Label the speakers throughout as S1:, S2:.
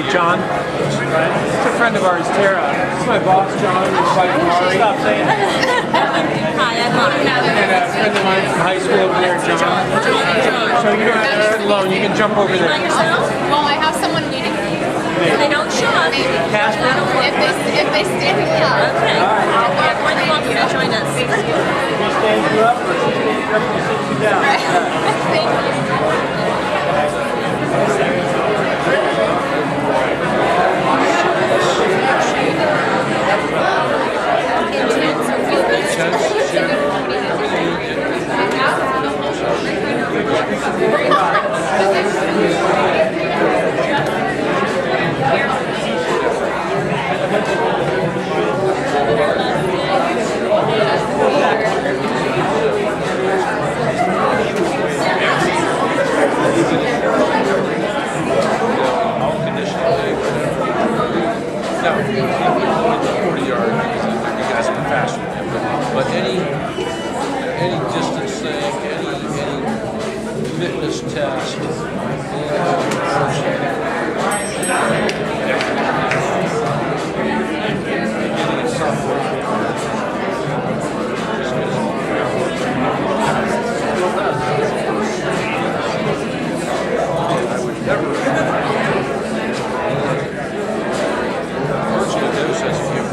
S1: John. It's a friend of ours, Tara. This is my boss, John. His wife, Mari. Stop saying it.
S2: Hi, I'm Mari.
S1: And a friend of mine from high school over there, John. So you don't have to sit alone. You can jump over there.
S2: By yourself?
S3: Well, I have someone waiting for you.
S2: They don't show up.
S1: Casper?
S3: If they stay, yeah.
S2: Okay. You're more than welcome to join us.
S1: He stands you up or he sits you down.
S3: Thank you.
S4: But any distance thing, any fitness test, I would never virtually no sense of humor.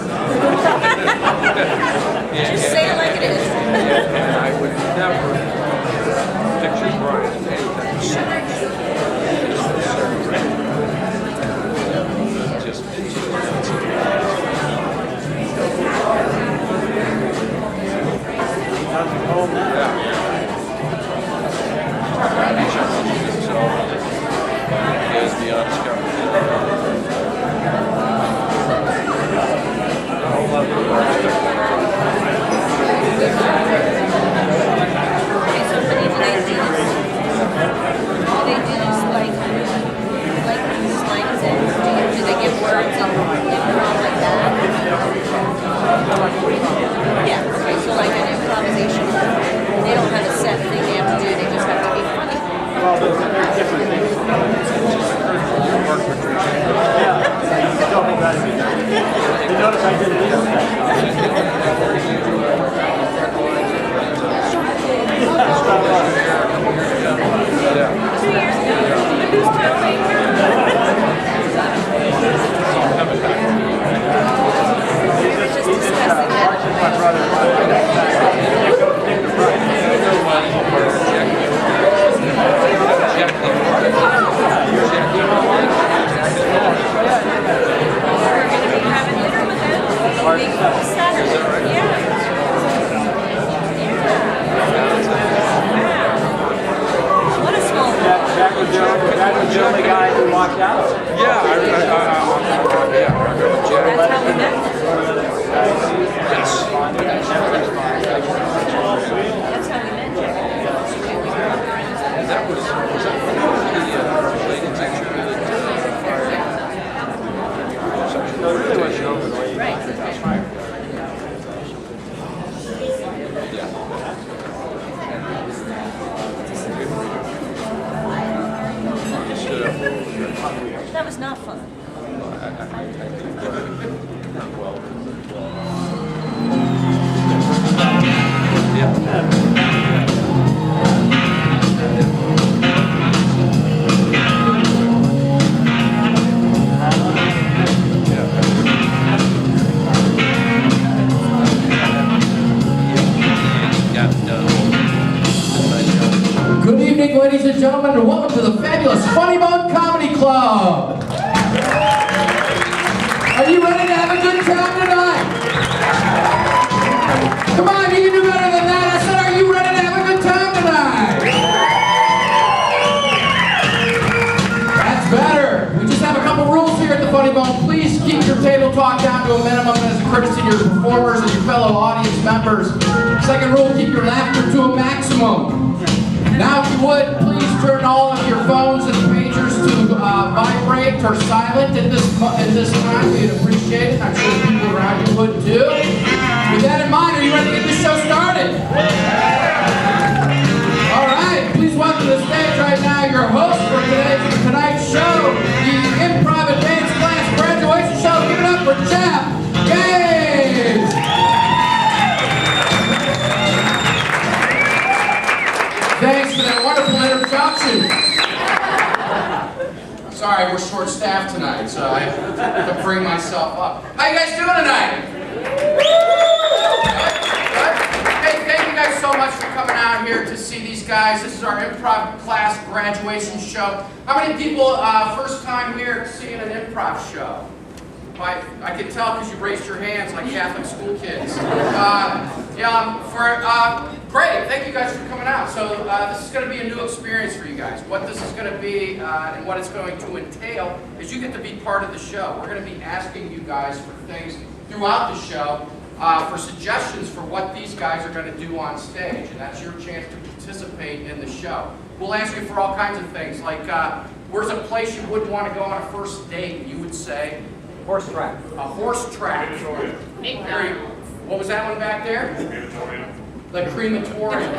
S2: Just say it like it is.
S4: And I would never picture Brian in any type of serious.
S2: That was not fun.
S5: Good evening, ladies and gentlemen, and welcome to the fabulous Funny Bone Comedy Club. Are you ready to have a good time tonight? Come on, you can do better than that. I said, are you ready to have a good time tonight? That's better. We just have a couple rules here at the Funny Bone. Please keep your table talk down to a minimum as a courtesy to your performers and your fellow audience members. Second rule, keep your laughter to a maximum. Now, if you would, please turn all of your phones and pagers to vibrate or silent at this time. We'd appreciate it. I'm sure the people around you would too. With that in mind, are you ready to get this show started? All right, please welcome to the stage right now your host for today's Show, the Improv Advanced Sorry, we're short-staffed tonight, so I have to bring myself up. How you guys doing tonight? Good? Hey, thank you guys so much for coming out here to see these guys. This is our improv class graduation show. How many people, first time here seeing an improv show? I can tell because you raised your hands like Catholic school kids. Great, thank you guys for coming out. So this is going to be a new experience for you guys. What this is going to be and what it's going to entail is you get to be part of the show. We're going to be asking you guys for things throughout the show, for suggestions for what these guys are going to do on stage. And that's your chance to participate in the show. We'll ask you for all kinds of things, like where's a place you wouldn't want to go on a first date? You would say,
S1: Horse track.
S5: a horse track. What was that one back there? The crematorium.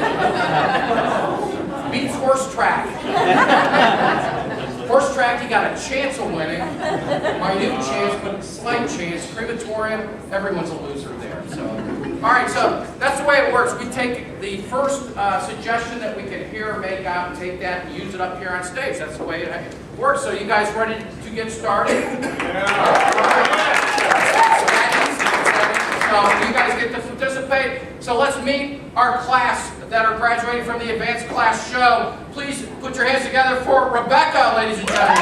S5: Beats horse track. Horse track, you got a chance of winning. Minute chance, but slight chance. Crematorium, everyone's a loser there. So, all right, so that's the way it works. We take the first suggestion that we can hear or make out and take that and use it up here on stage. That's the way it works. So you guys ready to get started? So you guys get to participate. So let's meet our class that are graduating from the advanced class show. Please put your hands together for Rebecca, ladies and gentlemen.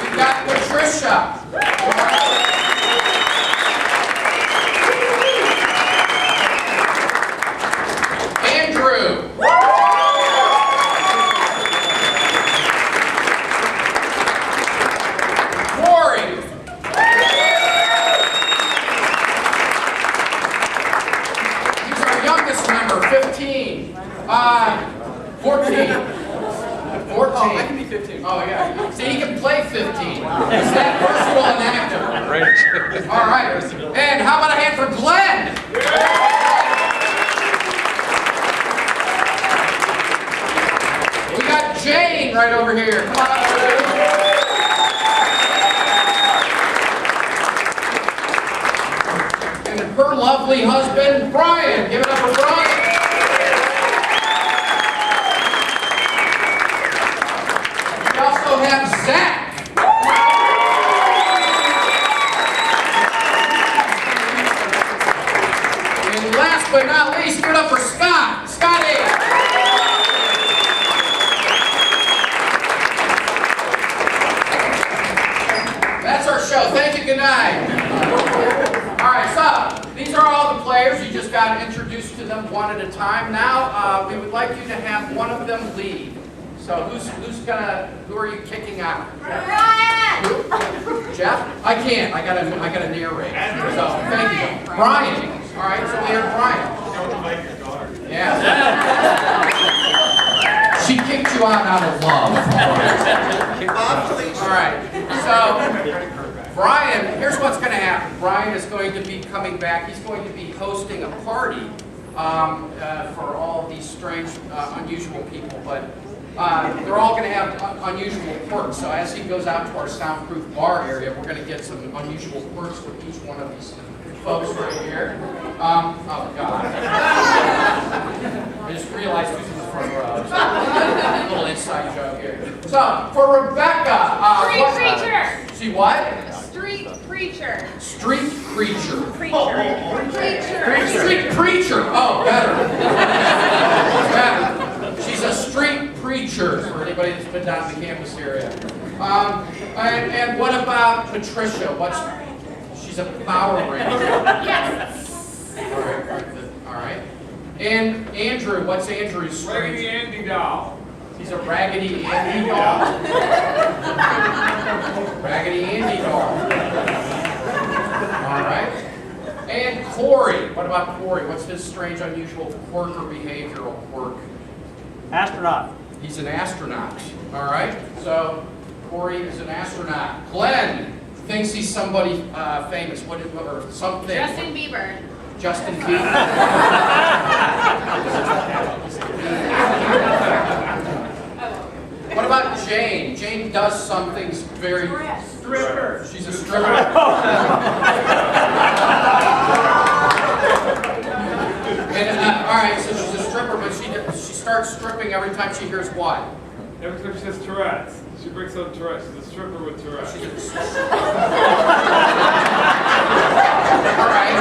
S5: We've got Patricia. Andrew. Member 15, 14. 14. Oh, I can be 15. Oh, yeah. See, he can play 15. He's that versatile and active.
S4: Great.
S5: All right. And how about a hand for Glenn? We got Jane right over here. Come on up, Jane. And her lovely husband, Brian. Give it up for Brian. We also have Zach. And last but not least, give it up for Scott. Scotty. That's our show. Thank you. Good night. All right, so these are all the players. You just got introduced to them one at a time. Now we would like you to have one of them lead. So who are you kicking out?
S3: Brian!
S5: Who? Jeff? I can't. I gotta narrate. So thank you, Brian. All right, so we have Brian.
S4: Don't like your daughter.
S5: Yeah. She kicked you out of love. All right. So, Brian, here's what's going to happen. Brian is going to be coming back. He's going to be hosting a party for all these strange, unusual people. But they're all going to have unusual quirks. So as he goes out to our soundproof bar area, we're going to get some unusual quirks for each one of these folks right here. Oh, God. I just realized who's in the front row. So, a little inside joke here. So, for Rebecca.
S3: Street preacher.
S5: See what?
S3: Street preacher.
S5: Street preacher.
S3: Preacher.
S5: Street preacher. Oh, better. Better. She's a street preacher for anybody that's been down the campus area. And what about Patricia? She's a Power Ranger.
S3: Yes.
S5: All right. And Andrew, what's Andrew's?
S4: Raggedy Andy doll.
S5: He's a Raggedy Andy doll. Raggedy Andy doll. All right. And Corey. What about Corey? What's his strange, unusual quirk or behavioral quirk?
S1: Astronaut.
S5: He's an astronaut. All right. So Corey is an astronaut. Glenn thinks he's somebody famous. Or something.
S3: Justin Bieber.
S5: Justin Bieber. What about Jane? Jane does some things very... Stripper. She's a stripper. And, all right, so she's a stripper, but starts stripping every time she hears what?
S4: Every time she has Tourette's. She breaks out Tourette's. She's a stripper with Tourette's.
S5: All right.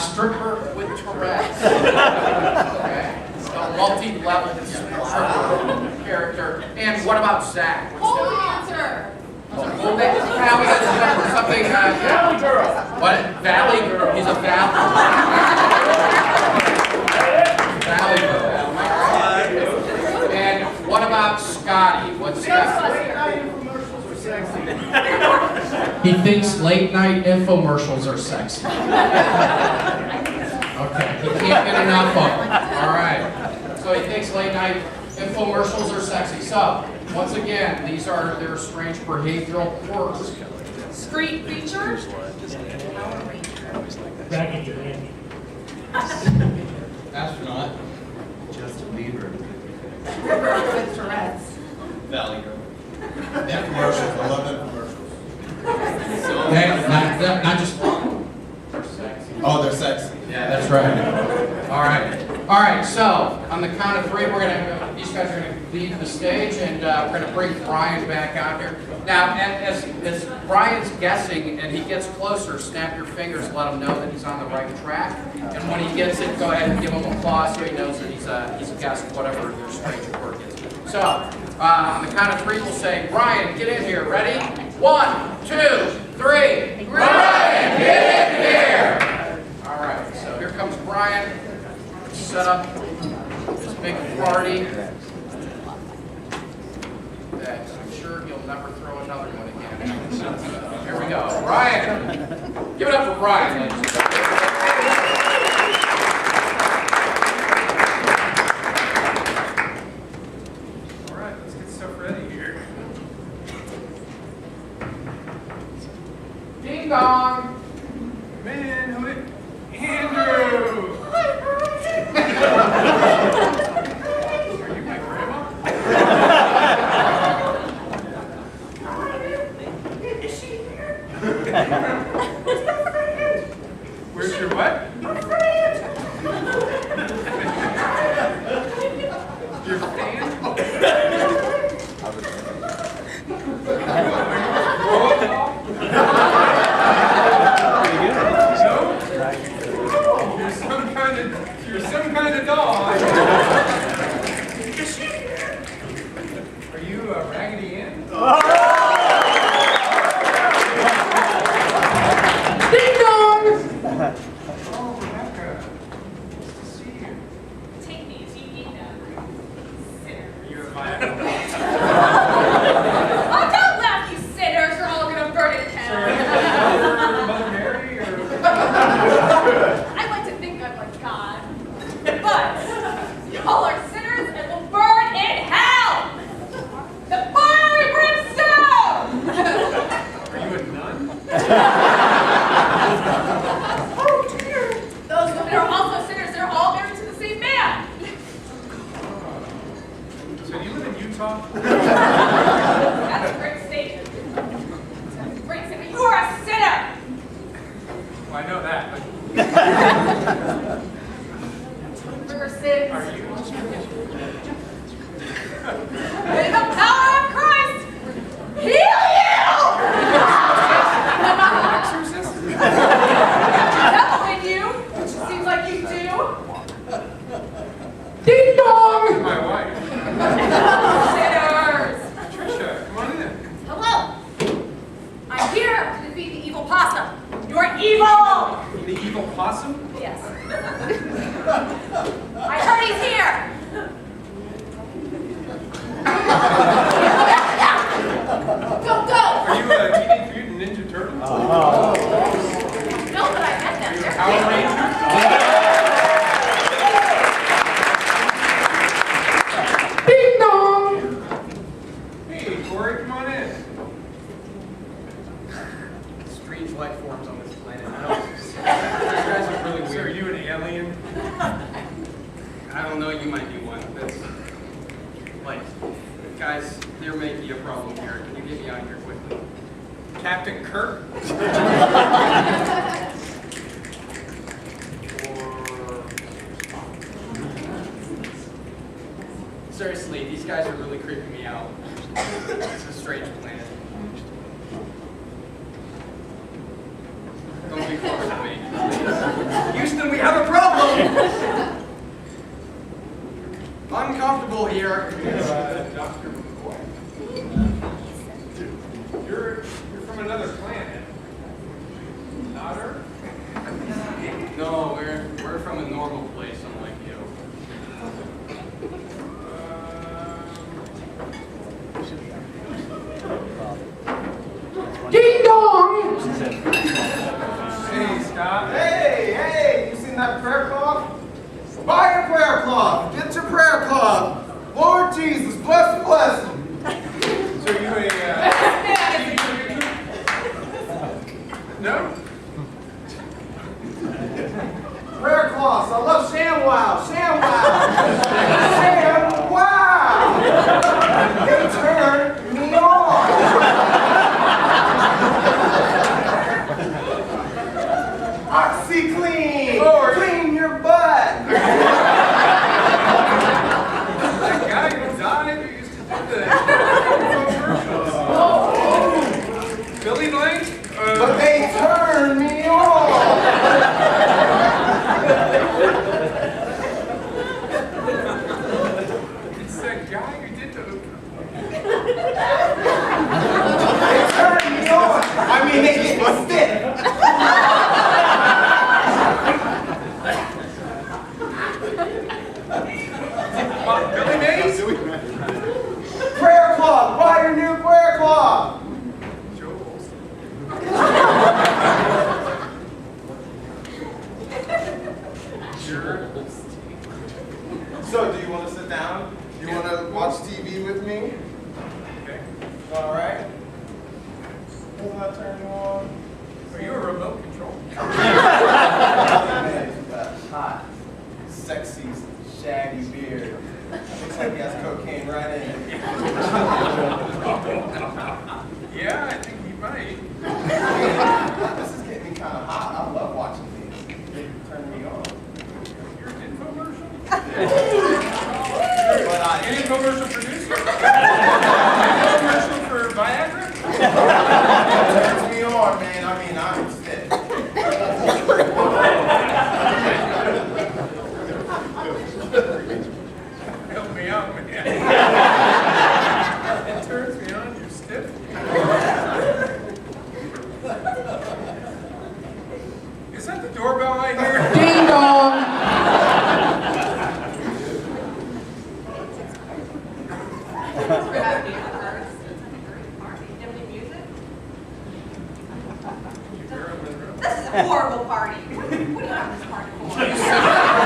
S5: Stripper with Tourette's. Okay. A multi-level stripper character. And what about Zach?
S3: Pole dancer.
S5: Well, now we got something. Valley girl. What? Valley girl. He's a valley. Valley girl. And what about Scotty? What's Scotty? He thinks late night infomercials are sexy. Okay, he can't get enough of them. All right. So he thinks late night infomercials are sexy. So, once again, these are their strange behavioral quirks.
S3: Street preacher.
S5: Astronaut.
S6: Justin Bieber.
S3: With Tourette's.
S6: Valley Girl. Infomercials. I love infomercials.
S5: Okay, not just.
S6: Oh, they're sexy.
S5: Yeah, that's right. All right. All right, so on the count of three, these guys are gonna leave the stage, and we're gonna bring Brian back out here. Now, as Brian's guessing and he gets closer, snap your fingers, let him know that he's on the right track. And when he gets it, go ahead and give him applause so he knows that he's guessed whatever their strange quirk is. So, on the count of three, we'll say, Brian, get in here. Ready? 1, 2, 3. Brian, get in here! All right, so here comes Brian. Set up this big party that I'm sure he'll never throw another one again. Here we go. Brian! Give it up for Brian, ladies and gentlemen.
S4: All right, let's get stuff ready here.
S5: Ding dong!
S4: Man, who it? Andrew! Are you my grandma?
S3: Is she here?
S4: Where's your what? Your fan? You're some kind of dog. Are you a Raggedy Ann?
S5: Ding dong!
S4: Oh, Rebecca. Nice to see you.
S3: Take these, you need them. Sinner.
S4: Are you a Bible?
S3: Oh, don't laugh, you sinners. You're all gonna burn in hell.
S4: Mother Mary or?
S3: I like to think I'm like God. But y'all are sinners and will burn in hell! The fire and brimstone!
S4: Are you a nun?
S3: Oh dear! Those women are also sinners. They're all married to the same man.
S4: So do you live in Utah?
S3: That's a great statement. That's a great statement. You are a sinner!
S4: Well, I know that, but
S3: For your sins.
S4: are you?
S3: May the power of Christ heal you!
S4: Exorcist?
S3: Devil in you, which seems like you do.
S5: Ding dong!
S4: My wife.
S3: Sinners!
S4: Trisha, come on in.
S3: Hello. I'm here to defeat the evil possum. You're evil!
S4: The evil possum?
S3: Yes. I heard he's here. Go, go!
S4: Are you a Teenage Mutant Ninja Turtle?
S3: No, but I met them. They're
S4: Power Ranger?
S5: Ding dong!
S4: Hey, Corey, come on in.
S7: Strange life forms on this planet. I don't. You guys are really
S4: So are
S7: weird.
S4: you an alien?
S7: I don't know. You might be one. That's like, guys, there may be a problem here. Can you get me out of here quickly? Captain Kirk? guys are really creeping me out. It's a strange planet. Don't be close to me. Houston, we have a problem! Uncomfortable here.
S4: Dr. McCoy. You're from another planet. Not Earth?
S7: No, we're from a normal place, unlike you.
S5: Ding dong!
S4: Hey, Scott.
S6: Hey, you seen that prayer cloth? Buy your prayer cloth. Get your prayer cloth. Lord Jesus, bless him.
S4: So you a no?
S6: Prayer cloths. I love ShamWow. ShamWow. They turn me on. OxyClean.
S4: Lord.
S6: Clean your butt.
S4: That guy who died who used to do the commercials. Billy Blank?
S6: But they turn me on.
S4: It's that guy who did the
S6: They turn me on. I mean, they get me stiff.
S4: Billy Mays?
S6: Prayer cloth. Buy your new prayer cloth.
S4: Sure.
S6: So, do you want to sit down? You want to watch TV with me?
S4: Okay.
S6: All right. Doesn't that turn you on?
S4: Are you a remote control?
S6: Man, he's got a hot, sexy, shaggy beard. Looks like he has cocaine right in it.
S4: Yeah, I think he might.
S6: This is getting me kind of hot. I love watching these. They turn me on.
S4: You're an infomercial?
S6: But
S4: An infomercial producer? Infomercial for Viagra?
S6: it turns me on, man. I mean, I'm stiff.
S4: Help me out, man. It turns me on, you're stiff. Is that the doorbell I hear?
S5: Ding dong!
S3: We're having a party. Do you have any music? This is a horrible party. What do you have this party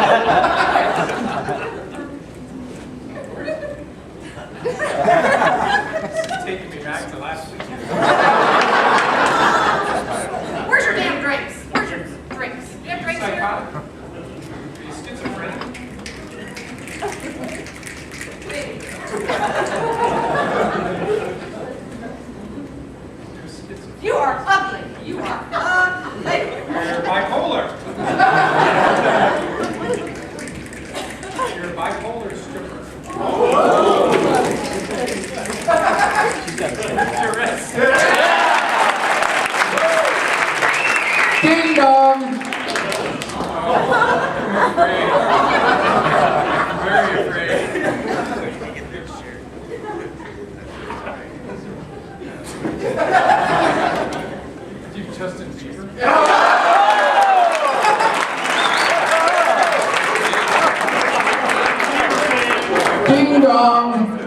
S4: This is taking me back to last week.
S3: for? Where's your damn drinks? Where's your drinks? Do you have drinks here?
S4: Psychotic? Are you schizophrenic? You're schizophrenic.
S3: You are ugly. You are ugly.
S4: You're bipolar. You're a bipolar stripper. You're arrested.
S5: Ding dong!
S4: I'm afraid. I'm very afraid. You Justin Bieber?
S5: Ding dong!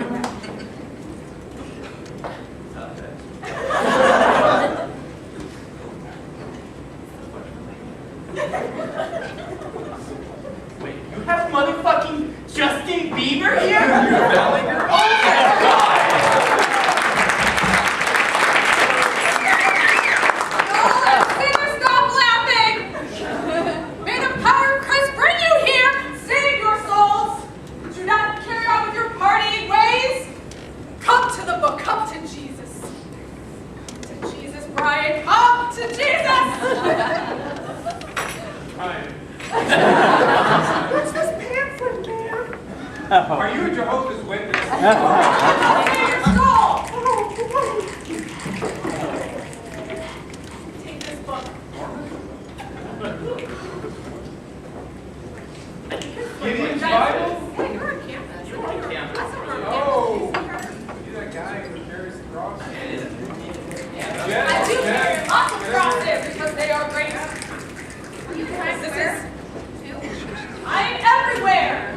S8: Wait, you have motherfucking Justin Bieber here?
S4: You a Valley girl?
S3: Sinners, stop laughing! May the power of Christ bring you here! Save your souls! Do not carry on with your partying ways! Come to the book, come to Jesus. Come to Jesus, Brian, come to Jesus!
S4: Hi.
S3: What's this pamphlet, man?
S4: Are you a Jehovah's Witness?
S3: Take this book.
S4: Gideon's Bible?
S3: Hey, you're on campus.
S7: You're on campus.
S3: That's not on
S4: Oh.
S3: campus.
S4: You that guy who carries the cross?
S3: I do carry lots of crosses because they are great. I'm everywhere.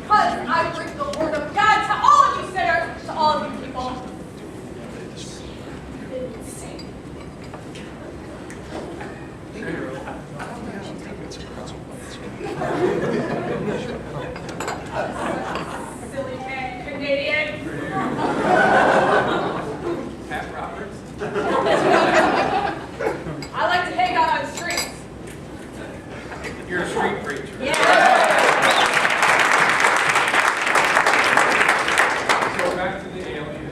S3: Because I bring the word of God to all of you sinners, to all of you people. Silly Canadian.
S4: Pat Roberts?
S3: I like to hang out on streets.
S4: You're a street preacher. Go back to the alien.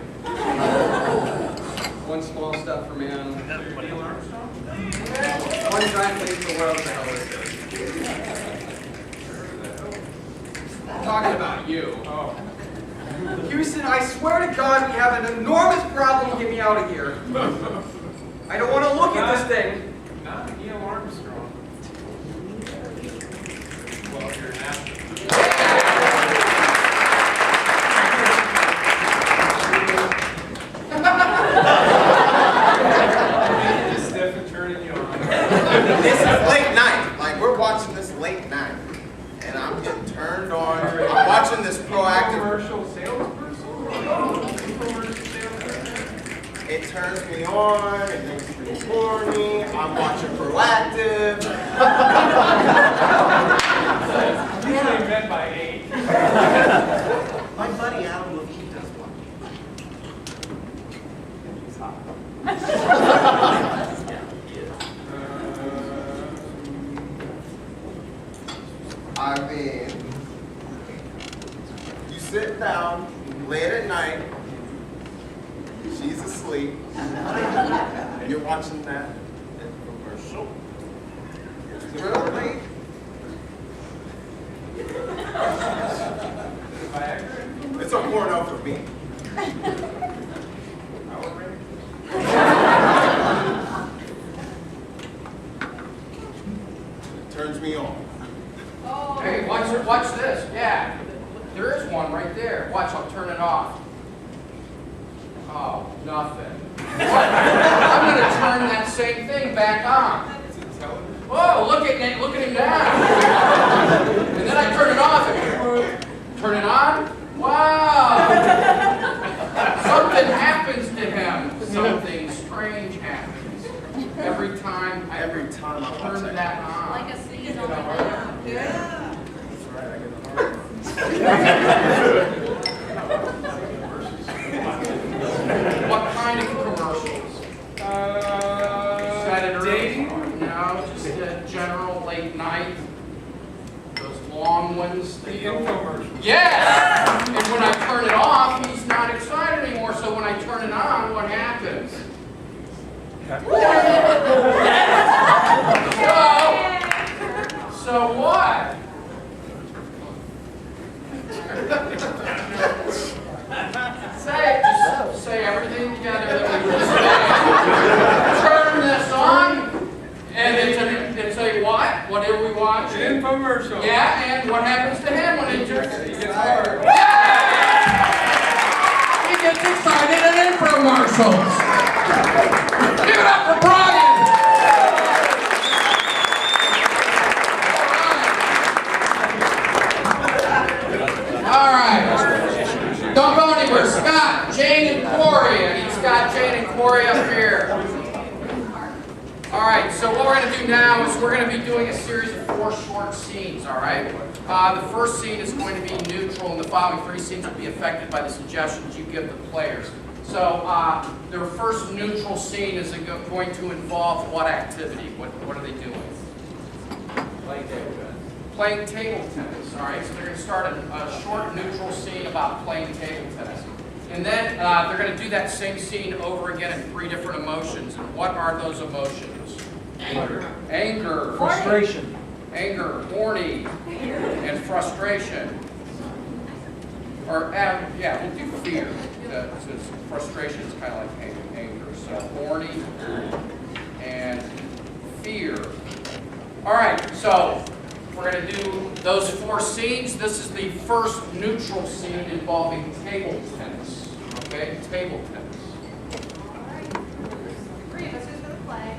S7: One small step for man,
S4: Neil Armstrong?
S7: one giant leap for the world. The hell is this? I'm talking about you.
S4: Oh.
S7: Houston, I swear to God, we have an enormous problem. Get me out of here. I don't want to look at this thing.
S4: Not Neil Armstrong. Well, you're an astronaut. Just stiff and turning you on.
S6: This is late night. Like, we're watching this late night. And I'm getting turned on. I'm watching this proactive.
S4: Commercial salesperson? Commercial salesperson?
S6: It turns me on. It makes me horny. I'm watching proactive.
S4: Usually met by 8.
S6: My buddy Adam Levine does one. I mean, you sit down late at night, she's asleep, and you're watching that commercial. It's real late.
S4: Viagra?
S6: It's a porno for me.
S4: Power Rangers?
S6: It turns me on.
S5: Hey, watch this. Yeah, there is one right there. Watch, I'll turn it off. Oh, nothing. I'm going to turn that same thing back on. Whoa, look at him now. And then I turn it off again. Turn it on. Wow. Something happens to him. Something strange happens. Every time I turn that on.
S2: Like a scene over there.
S6: That's right, I get the heart.
S5: What kind of commercials?
S4: Dating?
S5: No, just a general late night. Those long ones.
S4: The infomercial.
S5: Yes! And when I turn it off, he's not excited anymore. So when I turn it on, what happens? So what? Just say everything together that we just said. Turn this on, and it's a what? What are we watching?
S4: An infomercial.
S5: Yeah, and what happens to him when he turns it?
S4: He gets hard.
S5: He gets excited at infomercials. Give it up for Brian. All right. Don't go anywhere. Scott, Jane, and Corey. I need Scott, Jane, and Corey up here. All right, so what we're going to do now is we're going to be doing a series of 4 short scenes, all right? The first scene is going to be neutral, and the following 3 scenes will be affected by the suggestions you give the players. So their first neutral scene is going to involve what activity? What are they doing? Playing table tennis, all right? So they're going to start a short neutral scene about playing table tennis. And then they're going to do that same scene over again in 3 different emotions. And what are those emotions? Anger.
S1: Frustration.
S5: Anger, horny, and frustration. or yeah, we'll do fear. Since frustration is kind of like anger. So horny and fear. All right, so we're going to do those 4 scenes. This is the first neutral scene involving table tennis. Okay, table tennis.
S3: Alright. 3 of us, who's for the play?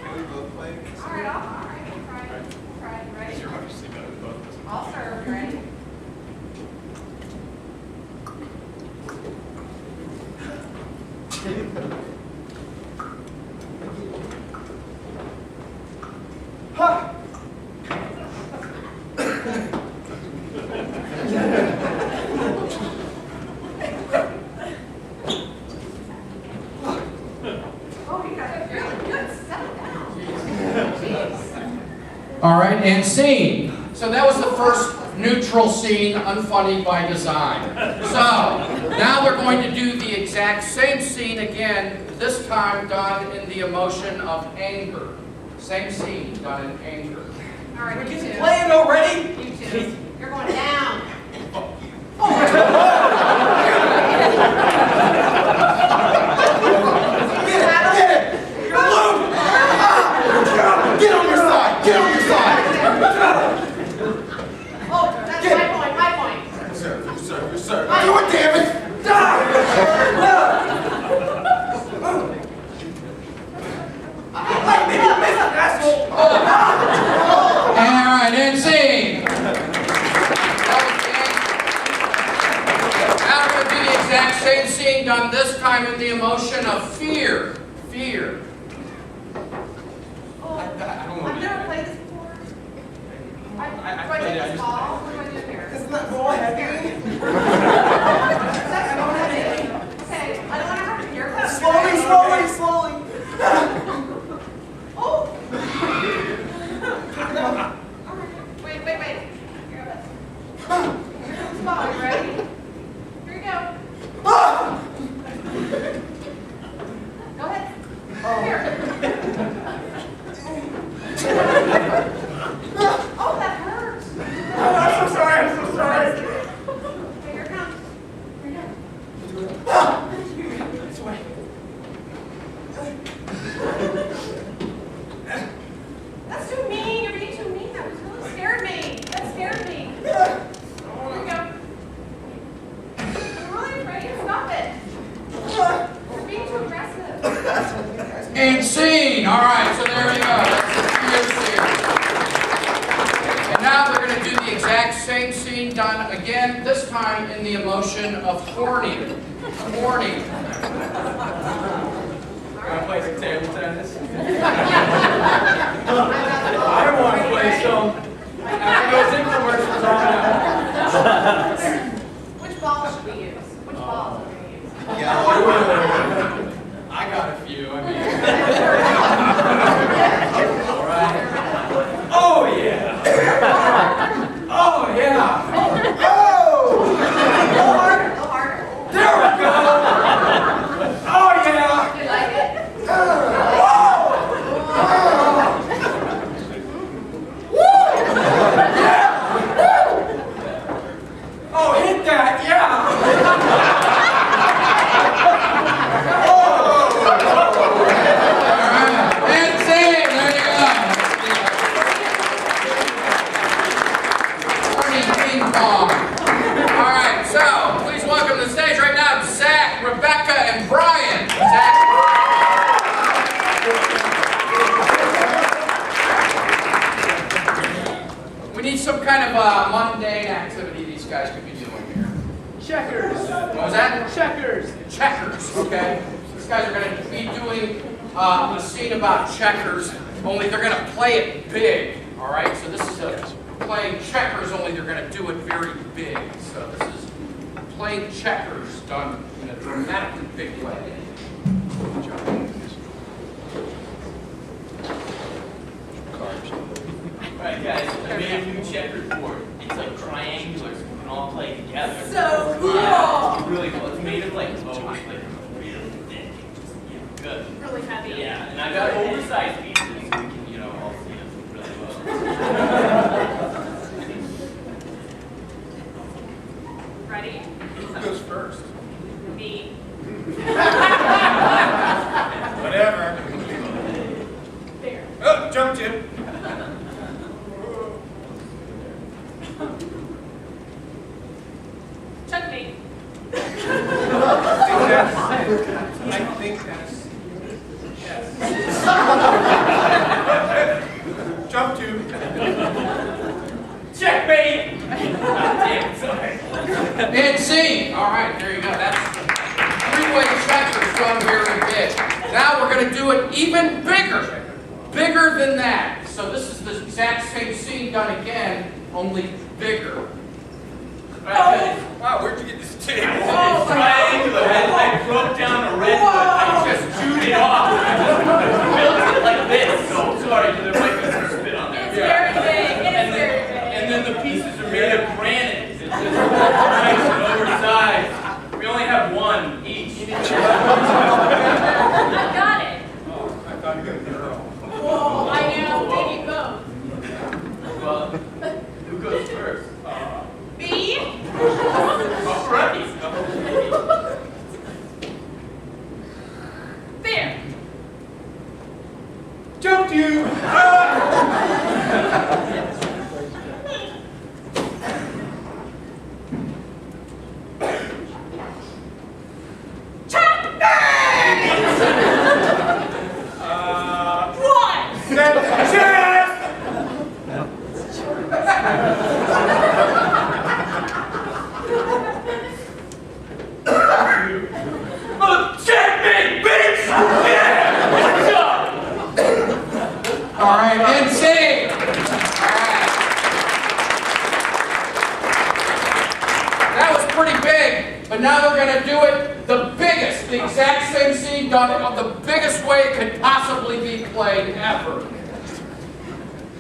S6: Can we both play?
S3: Alright, alright, we'll try it. We'll try it. Ready? I'll serve. You ready? Oh, you got it really good. Settle down. Jeez.
S5: All right, and scene. So that was the first neutral scene, unfunny by design. So now we're going to do the exact same scene again, this time done in the emotion of anger. Same scene done in anger.
S3: Alright, you two.
S8: Playing already?
S3: You two. You're going down.
S6: Get on your side! Get on your side!
S3: Oh, that's my point.
S6: Sir. Do it, damn it!
S5: All right, and scene. Now we're going to do the exact same scene done this time in the emotion of fear. Fear.
S3: Oh,
S7: I don't know.
S3: I've never played this before. Do I
S7: played it,
S3: take
S7: I
S3: this
S7: just-
S3: ball? What do I do here?
S6: Isn't that ball heavy?
S3: That's going heavy. Okay, I don't want to have to hear that.
S6: Slowly.
S3: Oh! Alright, wait. Here comes the ball. You ready? Here you go. Go ahead. Here. Oh, that hurts.
S6: I'm so sorry.
S3: Okay, here it comes. Here you go.
S6: This way.
S3: That's too mean. You're being too mean. That really scared me. That scared me. Here you go. I'm really afraid. Stop it. You're being too aggressive.
S5: And scene. All right, so there we go. That's the fear scene. And now we're going to do the exact same scene done again, this time in the emotion of horny. Horny.
S7: Want to play some table tennis?
S3: I
S7: want to play some. After those infomercials are out.
S3: Which ball should we use? Which ball should we use?
S7: I got a few. I mean. All right. Oh yeah. Oh yeah.
S3: A little harder.
S7: There we go. Oh yeah.
S3: You like it?
S7: Oh, hit that, yeah.
S5: And scene. There you go. Horny ping pong. All right, so please welcome to the stage right now Zach, Rebecca, and Brian. Zach. We need some kind of mundane activity these guys could be doing here.
S8: Checkers.
S5: What was that?
S8: Checkers.
S5: Checkers, okay? These guys are going to be doing a scene about checkers, only they're going to play it big, all right? So this is playing checkers, only they're going to do it very big. So this is playing checkers done in a dramatically big way.
S8: Alright guys, I made a new checkers board. It's like triangular, so we can all play together.
S3: So cool.
S8: Yeah, it's really cool. It's made of like bone, like really thick. Yeah, good.
S3: Really heavy.
S8: Yeah, and I got oversized pieces so we can, all see it really well.
S4: goes first?
S3: Me.
S4: Whatever.
S3: There.
S4: Oh, jump, Jim.
S3: Checkmate.
S4: I think that's yes. Jump to.
S8: Checkmate! Damn, sorry.
S5: And C. All right, there you go. That's three-way checkers done very big. Now we're going to do it even bigger. Bigger than that. So this is the exact same scene done again, only bigger.
S4: Wow, where'd you get this tape?
S8: It's triangular. I broke down a redwood. I just chewed it off. Built it like this. So sorry, there might be some spit on there.
S3: It's very big. It is very big.
S8: And then the pieces are made of granite. It's just nice and oversized. We only have one each.
S3: I got it.
S4: Oh, I thought you were a girl.
S3: Whoa, I know. Maybe both.
S8: Well, who goes first?
S3: Me?
S8: All right.
S3: There.
S4: Jump to.
S3: What?
S8: Checkmate, bitch! Yeah! What's up?
S5: All right, and C. All right. That was pretty big, but now they're going to do it the biggest, the exact same scene done the biggest way it could possibly be played ever.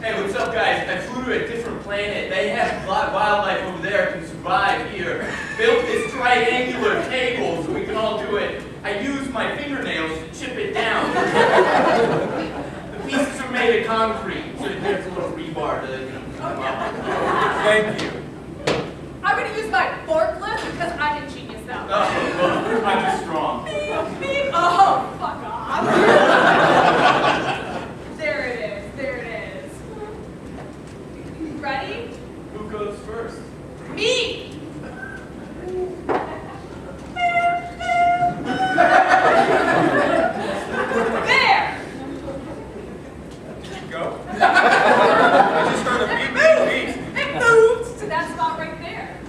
S8: Hey, what's up, guys? I flew to a different planet. They have wildlife over there can survive here. Built this triangular table so we can all do it. I used my fingernails to chip it down. The pieces are made of concrete, so there's a little rebar to come up.
S4: Thank you.
S3: I'm going to use my forklift because I'm a genius that way.
S8: Oh, well, I'm strong.
S3: Beep. Oh, fuck off. There it is. There it is. Ready?
S8: Who goes first?
S3: Me. There.
S4: Go. I just heard a beep, beep,
S3: It moved to that spot right there.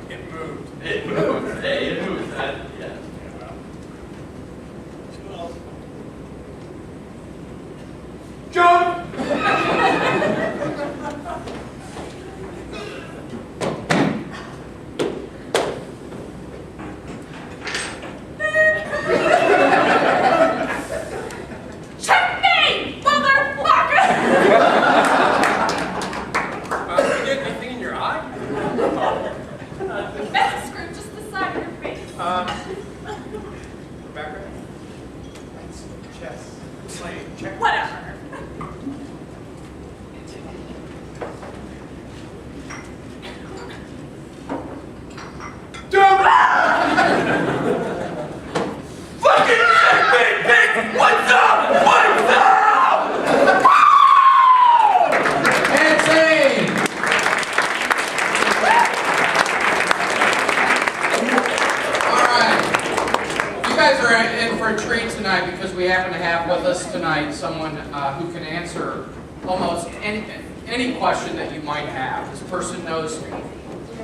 S4: beep. It moved.
S8: It moves. Hey, it moves. Yeah.
S4: Jump!
S3: Checkmate, motherfucker!
S4: You get anything in your eye?
S3: That's a screw just the side of your face.
S4: Background? That's chess. Playing check.
S3: Whatever.
S4: Jump!
S8: Fucking checkmate, bitch! What's up? What's up?
S5: And C. All right. You guys are in for a treat tonight because we happen to have with us tonight someone who can answer almost any question that you might have. This person knows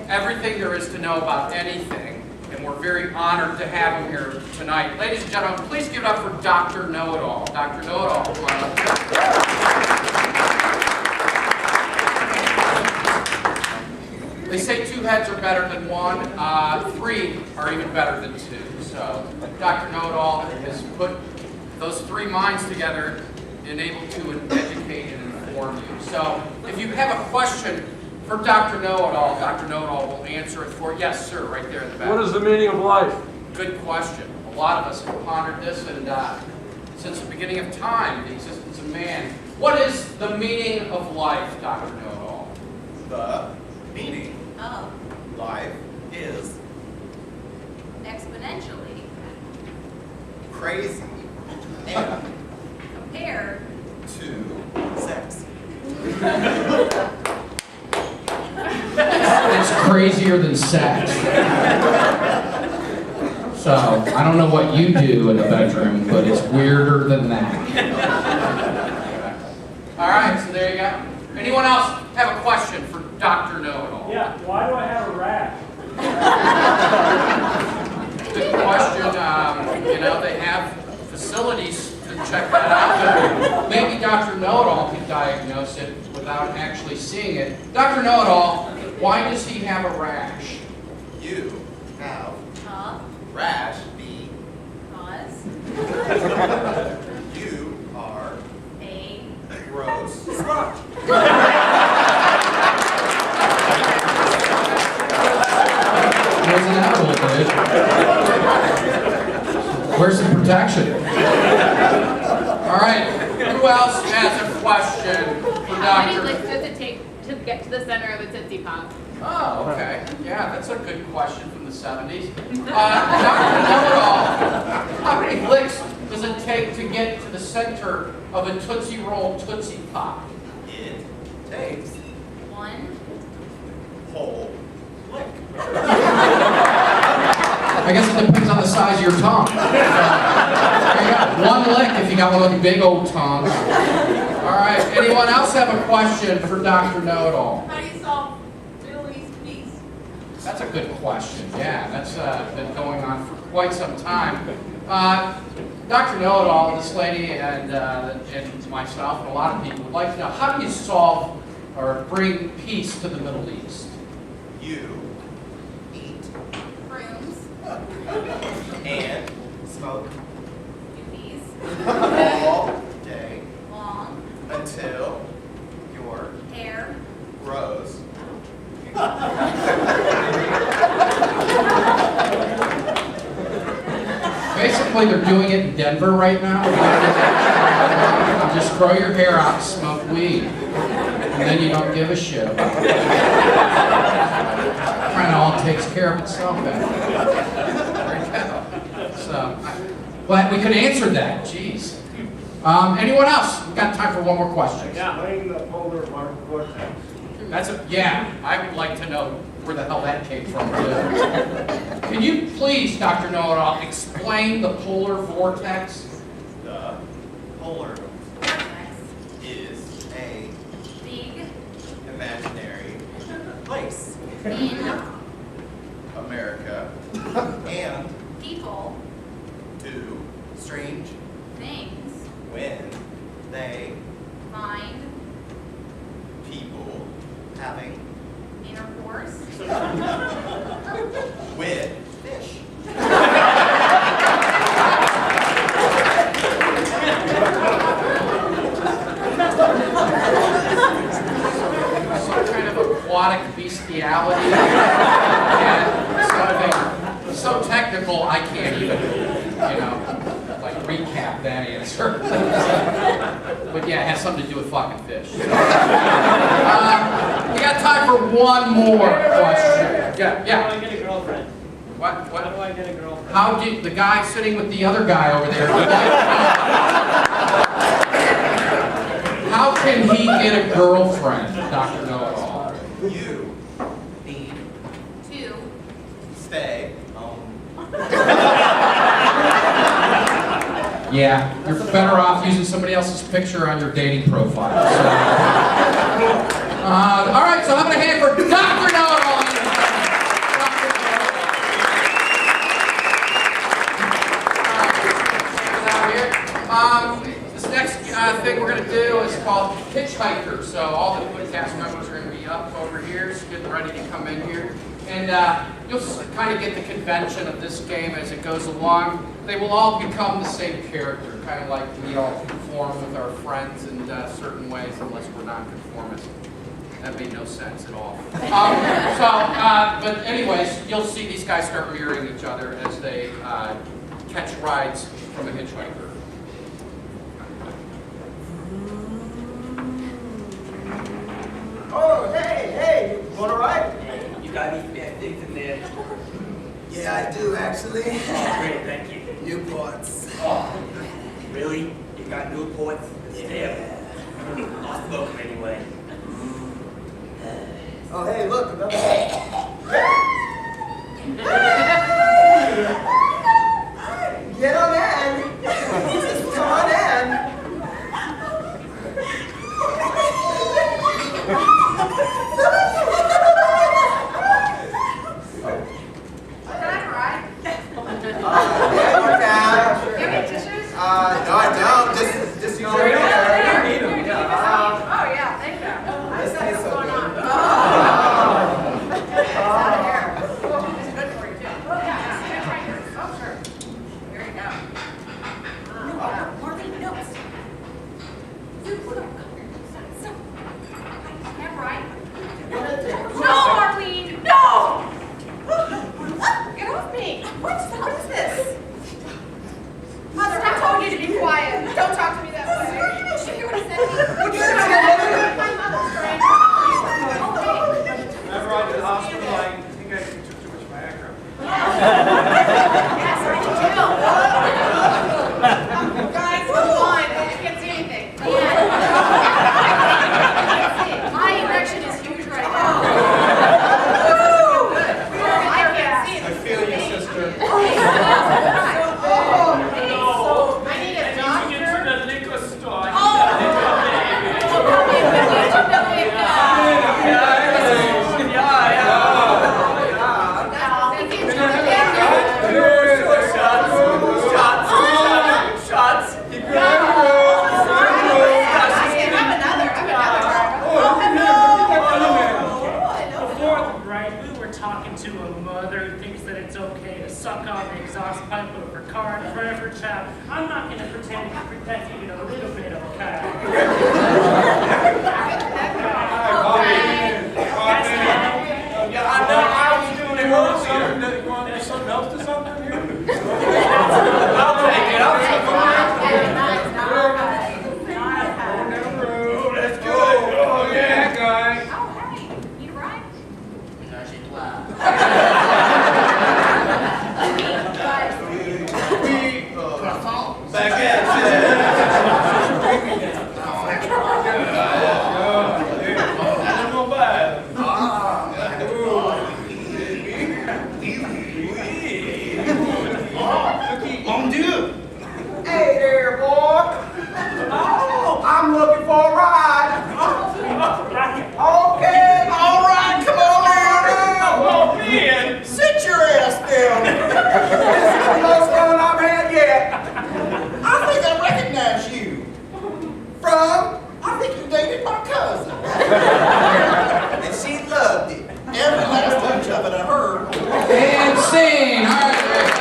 S5: everything there is to know about anything, and we're very honored to have him here tonight. Ladies and gentlemen, please give it up for Dr. Know-It-All. Dr. Know-It-All, come on up here. They say two heads are better than one. Three are even better than two. So Dr. Know-It-All has put those three minds together and able to educate and inform you. So if you have a question for Dr. Know-It-All, Dr. Know-It-All will answer it for you. Yes, sir, right there in the back.
S1: What is the meaning of life?
S5: Good question. A lot of us have pondered this, and since the beginning of time, the existence of man. What is the meaning of life, Dr. Know-It-All?
S6: The meaning
S3: Oh.
S6: life is
S2: exponentially
S6: Crazy. And
S2: compared
S6: to sex.
S5: It's crazier than sex. So, I don't know what you do in the bedroom, but it's weirder than that. All right, so there you go. Anyone else have a question for Dr. Know-It-All?
S1: Yeah, why do I have a rash?
S5: Good question. They have facilities to check that out. Maybe Dr. Know-It-All can diagnose it without actually seeing it. Dr. Know-It-All, why does he have a rash?
S6: You have
S2: of
S6: rash
S2: cause
S6: you are
S2: a
S6: gross slut.
S5: Wasn't that dude? Where's the protection? All right, who else has a question for
S9: How many
S5: Dr.
S9: licks does it take to get to the center of a Tootsie Pop?
S5: Oh, okay. Yeah, that's a good question from the 70s. Dr. Know-It-All, how many licks does it take to get to the center of a Tootsie Roll Tootsie Pop?
S6: It takes
S2: one
S6: whole lick.
S5: I guess it depends on the size of your tongue. There you go. One lick if you got one of those big old tongues. All right, anyone else have a question for Dr. Know-It-All?
S3: How do you solve Middle East peace?
S5: That's a good question. Yeah, that's been going on for quite some time. Dr. Know-It-All, this lady, and myself, and a lot of people would like to know, how do you solve or bring peace to the Middle East?
S6: You eat
S2: rooms,
S6: and smoke
S2: doobies,
S6: all day
S2: long,
S6: until your
S2: hair,
S6: grows.
S5: Basically, they're doing it in Denver right now. Just grow your hair out and smoke weed. And then you don't give a shit about it. Kind of all takes care of itself then. There you go. So, but we could answer that. Jeez. Anyone else? We've got time for one more question.
S1: Yeah. Explain the polar vortex.
S5: Yeah, I would like to know where the hell that came from, too. Can you please, Dr. Know-It-All, explain the polar vortex?
S6: The polar
S2: vortex,
S6: is a
S2: big,
S6: imaginary place.
S2: in,
S6: America and
S2: people,
S6: do strange
S2: things,
S6: when they
S2: find,
S6: people having
S2: intercourse,
S6: with fish.
S5: Some kind of aquatic bestiality. Yeah, something so technical I can't even, like recap that answer. But yeah, it has something to do with fucking fish. We got time for one more question. Yeah.
S1: How do I get a girlfriend?
S5: What?
S1: How do I get a girlfriend?
S5: How did the guy sitting with the other guy over there? How can he get a girlfriend, Dr. Know-It-All?
S6: You need
S2: to,
S6: stay home.
S5: Yeah, you're better off using somebody else's picture on your dating profile. So. All right, so I'm going to hand for Dr. Know-It-All. This next thing we're going to do is called Hitchhiker. So all the cast members are going to be up over here, so getting ready to come in here. And you'll kind of get the convention of this game as it goes along. They will all become the same character, kind of like we all conform with our friends in certain ways, unless we're not conformists. That made no sense at all. But anyways, you'll see these guys start mirroring each other as they catch rides from a hitchhiker.
S6: Oh, hey, you wanna ride?
S8: You got any bad things in there?
S10: Yeah, I do actually.
S8: Great, thank you.
S10: Newports.
S8: Oh, really? You got Newports? Damn. I'll smoke them anyway.
S10: Oh, hey, look, another. Get on in. Just come on in.
S2: That's right.
S10: Yeah, you can.
S2: Do you have any tissues?
S10: No, I don't. Just use your
S2: Oh,
S10: hair.
S2: yeah, thank you. I
S10: This
S2: said
S10: tastes
S2: what's
S10: so
S2: going on.
S10: good.
S2: It's out of here. It's good for you, too. Yeah, it's right here. Oh, sure. Here you go. Marlene, no. Stand right. No, Marlene, no! Get off me. What is this? Mother, I told you to be quiet. Don't talk to me that way. Did you hear what he said to me? My mother's friend.
S4: Remember I did the hospital, I think I took too much Viagra.
S2: Yes, I do. Guys, we're blind. I can't see anything. My erection is huge right now. I can't see.
S4: I feel you, sister.
S2: I need a doctor.
S8: You get to the liquor store. Shots.
S11: Right, we were talking to a mother who thinks that it's okay to suck on the exhaust pipe of her car in front of her child. I'm not going to pretend that's even a little bit of a cut.
S8: Yeah, I know. I was doing it earlier.
S4: You want to do something else to something here?
S8: I'll take it. I'll take it. Oh, that's good.
S4: Oh, yeah, guy.
S2: Oh, hey, you right?
S8: Back at
S6: Mon Dieu! Hey there, boy! Oh, I'm looking for a ride. Okay, all right, come on now.
S8: Oh, man.
S6: Sit your ass down. This is the most fun I've had yet. I think I recognize you. From, I think you dated my cousin. And she loved it. Every last inch of it, I heard.
S5: And scene. All right, great.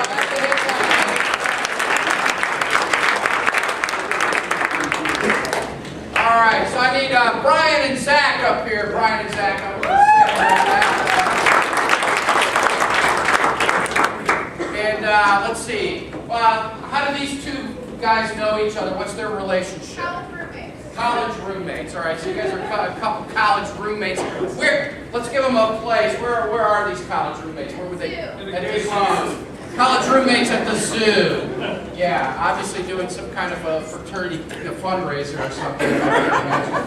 S5: All right, so I need Brian and Zach up here. Brian and Zach up here. And let's see. How do these two guys know each other? What's their relationship?
S2: College roommates.
S5: College roommates. All right, so you guys are a couple college roommates. Where? Let's give them a place. Where are these college roommates? Where would they?
S2: Zoo.
S5: At the zoo. College roommates at the zoo. Yeah, obviously doing some kind of a fraternity fundraiser or something.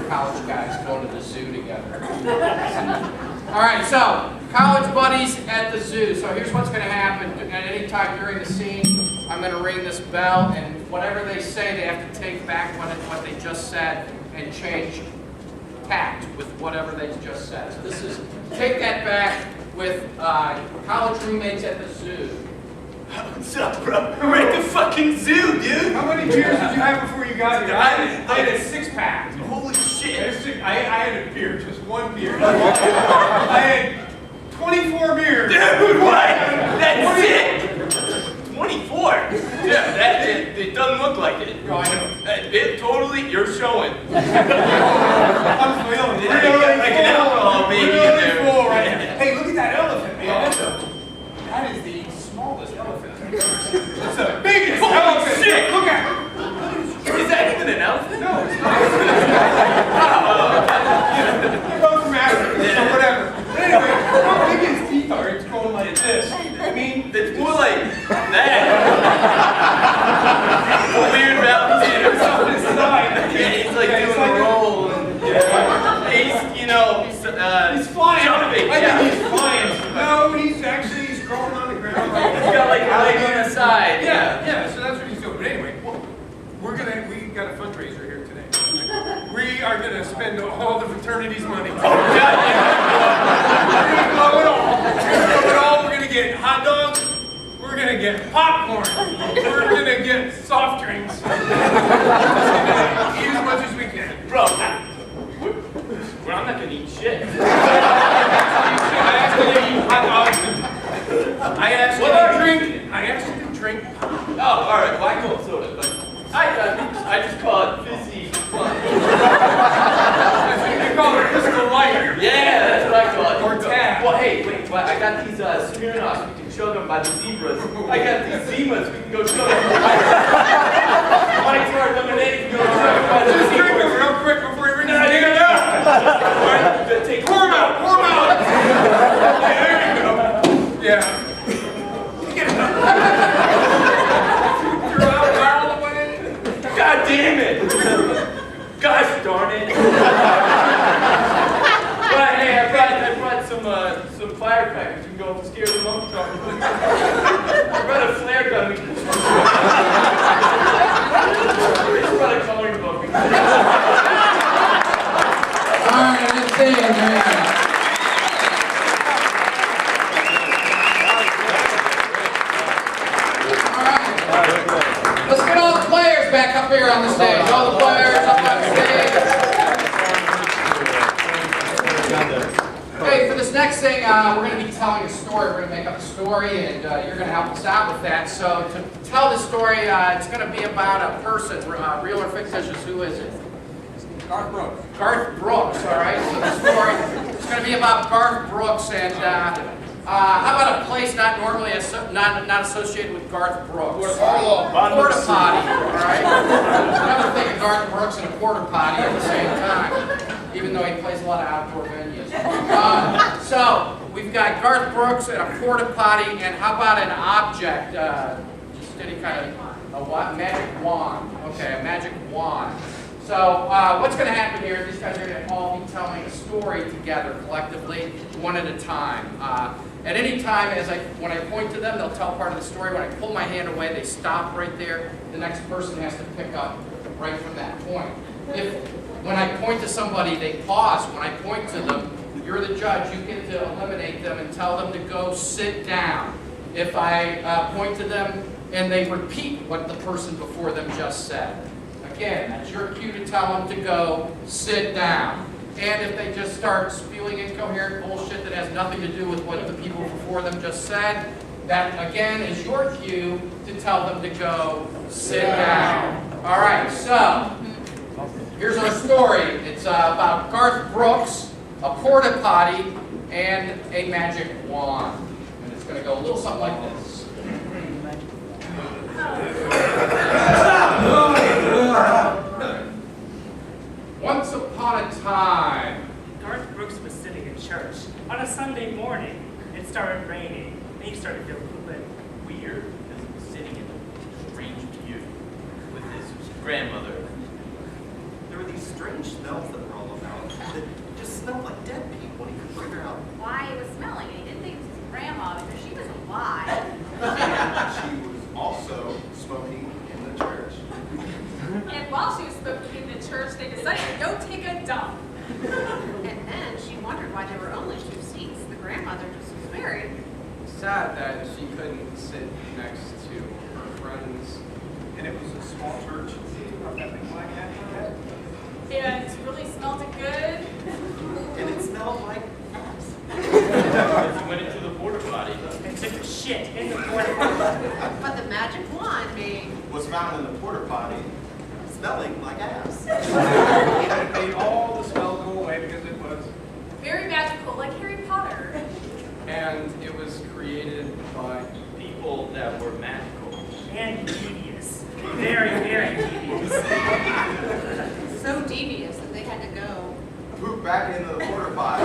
S5: College guys going to the zoo together. All right, so college buddies at the zoo. So here's what's going to happen. At any time during the scene, I'm going to ring this bell, and whatever they say, they have to take back what they just said and change tact with whatever they just said. So this is take that back with college roommates at the zoo.
S8: What's up, bro? We're at the fucking zoo, dude.
S4: How many beers did you have before you got here?
S8: I had a six-pack. Holy shit.
S4: I had a beer, just one beer. I had 24 beers.
S8: Dude, what? That's it? 24? Yeah, it doesn't look like it.
S4: No, I know.
S8: It totally, you're showing.
S4: I'm feeling
S8: Yeah, you got like an alcohol baby in there.
S4: Really full, right? Hey, look at that elephant, man. That is the smallest elephant I've ever seen. It's the biggest
S8: Holy
S4: elephant.
S8: shit.
S4: Look at it.
S8: Is that even an elephant?
S4: No, it's not. It goes from Africa, so whatever. But anyway, how big his teeth are? It's going like this. I mean,
S8: The
S1: we are going to spend all the fraternity's money.
S8: Oh, God,
S1: We're going to blow it all. We're going to get hot dogs. We're going to get popcorn. We're going to get soft drinks. We're just going to eat as much as we can.
S8: bro, I'm not gonna eat shit.
S1: I asked you to eat hot dogs. I asked you to drink. I asked you to drink.
S8: Oh, all right. Well, I call it soda, but I just call it fizzy fun.
S1: You call it Crystal Light.
S8: Yeah, that's what I call it.
S1: Or tab.
S8: Well, hey, wait. I got these Smirnoffs. We can chug them by the zebras. I got these Zimas. We can go chug them. White Tart lemonade. We can go chug them by the
S1: Just drink
S8: zebras.
S1: them real quick before we ring the ding it out.
S8: Pour them out.
S1: Pour them out. There you go. Yeah. Throw alcohol away.
S8: God damn it! Gosh darn it! But hey, I brought some firecrackers. You can go scare the monkeys off. I brought a flare gun. We can I just brought a coloring book.
S5: All right, let's see. There you go. All right. Let's get all the players back up here on the stage. All the players up on the stage. Okay, for this next thing, we're going to be telling a story. We're going to make up a story, and you're going to help us out with that. So to tell the story, it's going to be about a person, real or fictitious. Who is it?
S1: Garth Brooks.
S5: Garth Brooks, all right? So the story is going to be about Garth Brooks, and how about a place not normally not associated with Garth Brooks? Porta potty, all right? Never think of Garth Brooks and a porta potty at the same time, even though he plays a lot of outdoor venues. So we've got Garth Brooks and a porta potty, and how about an object? Just any kind of a what? Magic wand. Okay, a magic wand. So what's going to happen here, these guys are going to all be telling a story together collectively, one at a time. At any time, when I point to them, they'll tell part of the story. When I pull my hand away, they stop right there. The next person has to pick up right from that point. When I point to somebody, they pause. When I point to them, you're the judge. You get to eliminate them and tell them to go sit down. If I point to them and they repeat what the person before them just said. Again, that's your cue to tell them to go sit down. And if they just start spewing incoherent bullshit that has nothing to do with what the people before them just said, that again is your cue to tell them to go sit down. All right, so here's our story. It's about Garth Brooks, a porta potty, and a magic wand. And it's going to go a little something like this. Once upon a time,
S11: Garth Brooks was sitting in church on a Sunday morning. It started raining, and he started feeling a little bit
S8: Weird, as he was sitting in a strange pew with his grandmother.
S6: There were these strange smells that were all about that just smelled like dead people, and he couldn't figure out.
S2: Why he was smelling it. He didn't think it was his grandma because she was alive.
S6: She was also smoking in the church.
S3: And while she was smoking in the church, they decided to go take a dump.
S2: And then she wondered why there were only 2 seats. The grandmother just was married.
S7: Sad that she couldn't sit next to her friends.
S4: And it was a small church. Nothing like that.
S3: And it really smelled good.
S6: And it smelled like
S8: She went into the porta potty.
S11: and took a shit in the porta potty.
S2: But the magic wand
S6: was found in the porta potty, smelling like ass.
S4: It made all the smell go away because it was.
S3: Very magical, like Harry Potter.
S7: And it was created by
S8: People that were magical.
S11: And devious. Very, very devious.
S2: so devious that they had to go.
S6: Poop back into the porta potty.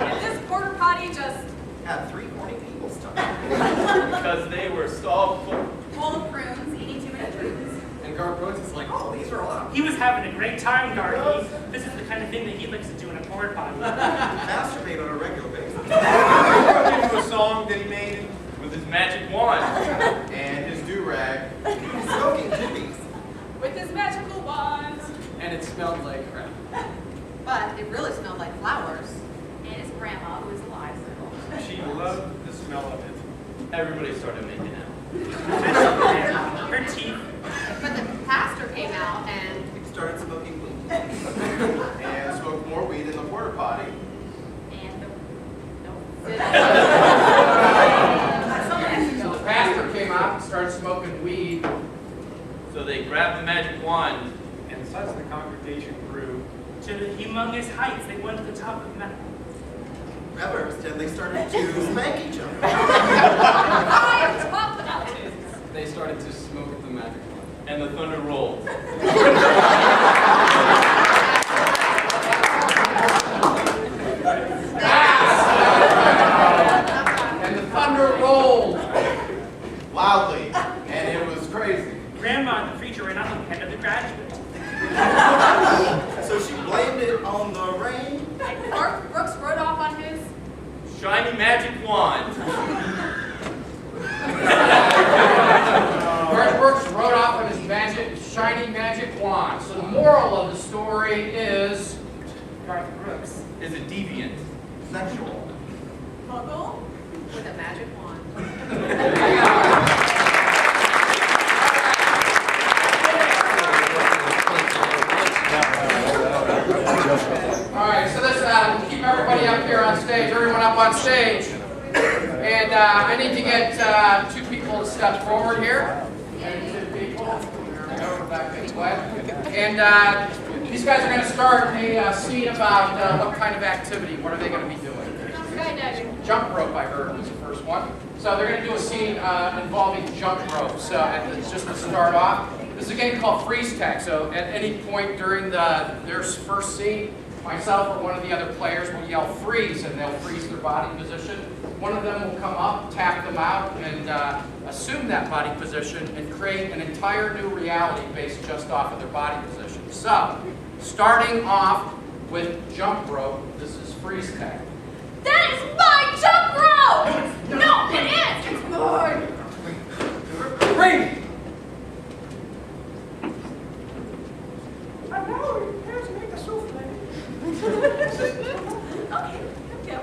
S3: And this porta potty just
S6: Had 3 horny people stuck.
S8: Because they were stalled full.
S3: full of prunes, eating too many prunes.
S7: And Garth Brooks is like,
S6: Oh, these are a lot.
S11: He was having a great time, Garth. This is the kind of thing that he likes to do in a porta potty.
S6: Masturbate on a regular basis.
S4: Into a song that he made.
S8: With his magic wand.
S6: And his do-rag. Smoking titties.
S3: With his magical wand.
S7: and it smelled like crap.
S5: started smoking weed.
S8: So they grabbed the magic wand.
S1: And such the congregation grew.
S11: To the humongous heights, they went to the top of the mountain.
S6: Ever instead, they started to spank each other.
S3: I top the mountain.
S7: They started to smoke the magic wand.
S8: And the thunder rolled.
S5: And the thunder rolled.
S6: Loudly. And it was crazy.
S11: Grandma and the preacher ran out the head of the graduate.
S6: So she blamed it on the rain.
S3: And Mark Brooks rode off on his.
S8: Shiny magic wand.
S5: Garth Brooks rode off on his shiny magic wand. So the moral of the story is
S11: Garth Brooks.
S8: Is a deviant.
S6: Sexual.
S2: Muggle with a magic wand.
S5: all right. So let's keep everybody up here on stage. Everyone up on stage. And I need to get 2 people to step forward here. And 2 people. There we go. Rebecca and Glenn. And these guys are going to start a scene about what kind of activity. What are they going to be doing?
S3: Skydiving.
S5: Jump rope, I heard, was the first one. So they're going to do a scene involving jump ropes. And it's just to start off. This is a game called freeze tag. So at any point during their first scene, myself or one of the other players will yell freeze, and they'll freeze their body position. One of them will come up, tap them out, and assume that body position and create an entire new reality based just off of their body position. So, starting off with jump rope, this is freeze tag.
S3: That is my jump rope! No, it is! It's mine!
S5: Freeze!
S3: Okay, go.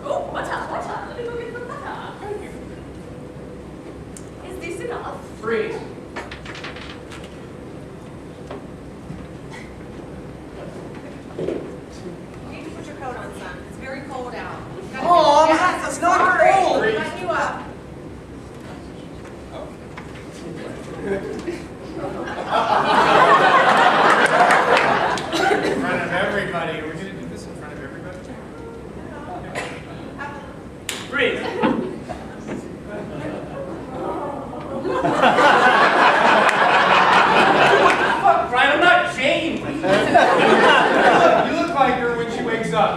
S3: Oh, butter. Let me go get the butter. Is this enough?
S5: Freeze.
S2: You need to put your coat on, son. It's very cold out.
S10: Mom, it's not cold.
S2: Light you up.
S1: In front of everybody. Are we going to do this in front of everybody?
S11: Freeze.
S8: Brian, I'm not Jane.
S1: You look like her when she wakes up.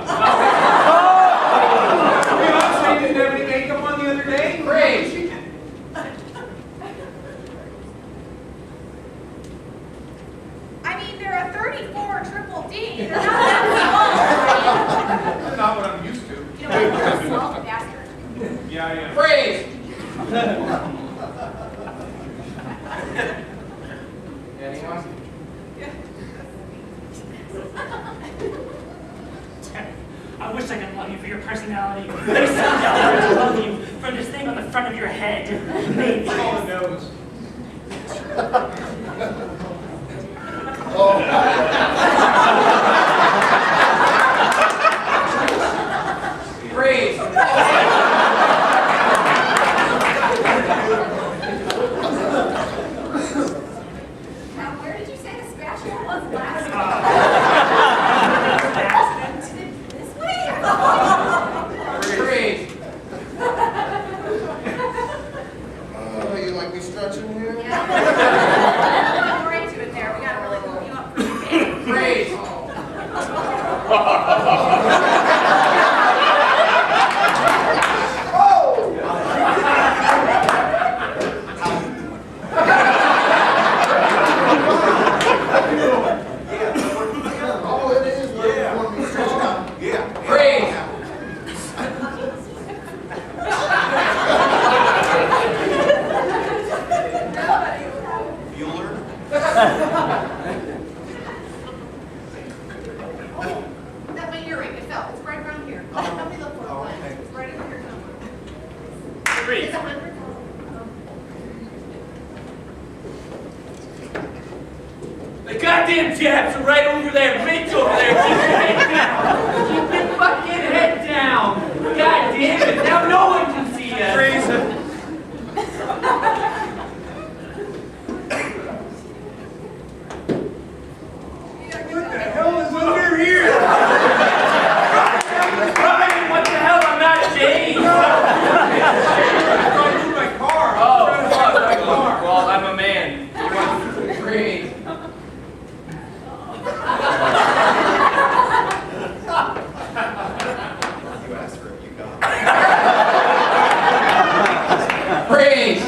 S1: You know, she didn't have any makeup on the other day.
S5: Freeze.
S2: I mean, they're a 34 triple D. They're not that
S1: That's not what I'm used to.
S2: small. You know what? You're a small bastard.
S1: Yeah, I am.
S5: Freeze. Anyone?
S11: I wish I could love you for your personality. There's something else to love you for this thing on the front of your head. Maybe.
S1: All the nose.
S5: Freeze.
S2: Now, where did you say the spatula was last? This way?
S5: Freeze.
S6: You like me stretching here?
S2: Yeah. More into it there. We gotta really warm you up for the day.
S5: Freeze.
S6: Oh, it is. Yeah. Want me stretching out? Yeah.
S5: Freeze.
S6: Bueller?
S2: That's my earring. It fell. It's right around here. Help me look for it.
S6: Oh,
S2: Glenn.
S6: okay.
S2: It's right over here somewhere.
S11: Freeze.
S2: It's 100.
S8: The goddamn jabs are right over there. Reach over there. Keep your head down. Keep your fucking head down. God damn it. Now no one can see you. man.
S1: Freeze. What the hell is under here?
S8: Ryan, what the hell? I'm not James.
S1: I'm trying to move my car.
S8: Oh,
S1: I'm trying to
S8: fuck.
S1: move my car.
S8: Well, I'm a man.
S5: Great.
S6: You asked for it, you got it.
S5: Freeze.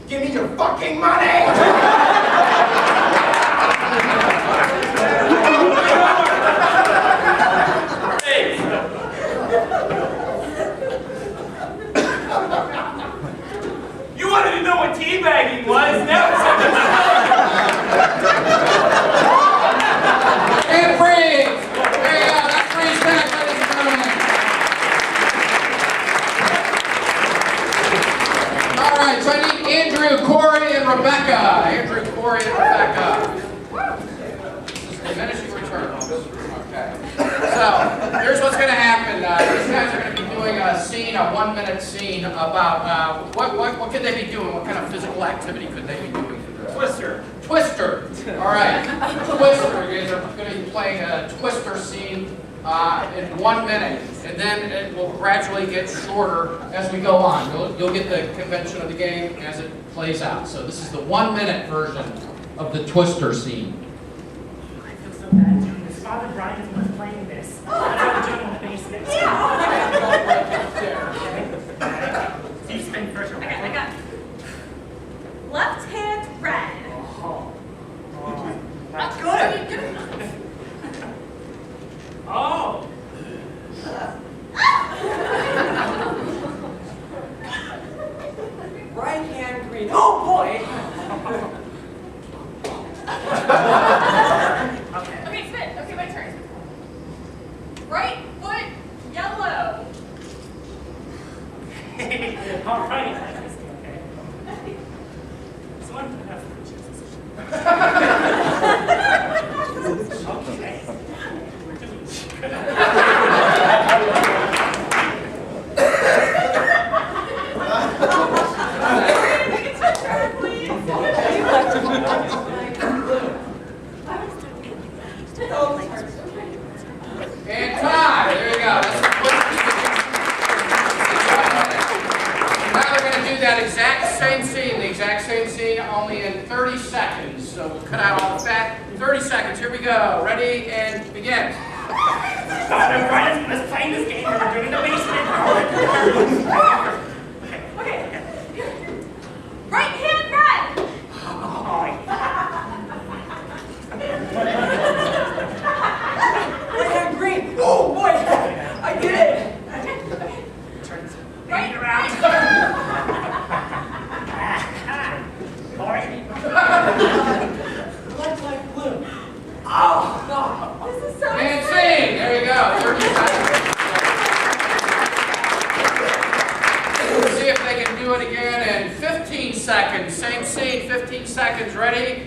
S6: Give me your fucking money!
S8: Hey. You wanted to know what teabagging was? Now it's
S5: And freeze. There you go. That's freeze back, ladies and gentlemen. All right, so I need Andrew, Corey, and Rebecca. Andrew, Corey, and Rebecca. This is diminishing returns. Okay. So here's what's going to happen. These guys are going to be doing a scene, a 1-minute scene about what could they be doing? What kind of physical activity could they be doing?
S8: Twister.
S5: Twister. All right. Twister. You guys are going to be playing a Twister scene in 1 minute, and then it will gradually get shorter as we go on. You'll get the convention of the game as it plays out. So this is the 1-minute version of the Twister scene.
S11: I feel so bad doing this. Father Brian is the one playing this. That's what we're doing in the basement. So you spin first.
S2: I got left hand red.
S11: That's
S2: Good.
S11: Oh.
S10: Right hand green. Oh boy!
S2: Okay, spin. Okay, my turn. Right foot yellow.
S11: All right. Okay. So I'm gonna have to choose. Okay. We're doing
S2: It's your turn, please.
S5: And time. There you go. That's the Twister scene. Now we're going to do that exact same scene, only in 30 seconds. So we'll cut out all the fat. 30 seconds. Here we go. Ready and begin.
S11: Father Brian was playing this game and we're doing the basement.
S2: Okay. Right hand red.
S10: Right hand green. Oh boy! I did it!
S2: Right
S11: around.
S10: Left leg blue. Oh no!
S2: This is so
S5: And scene. There you go. 30 seconds. Let's see if they can do it again in 15 seconds. Same scene, 15 seconds. Ready?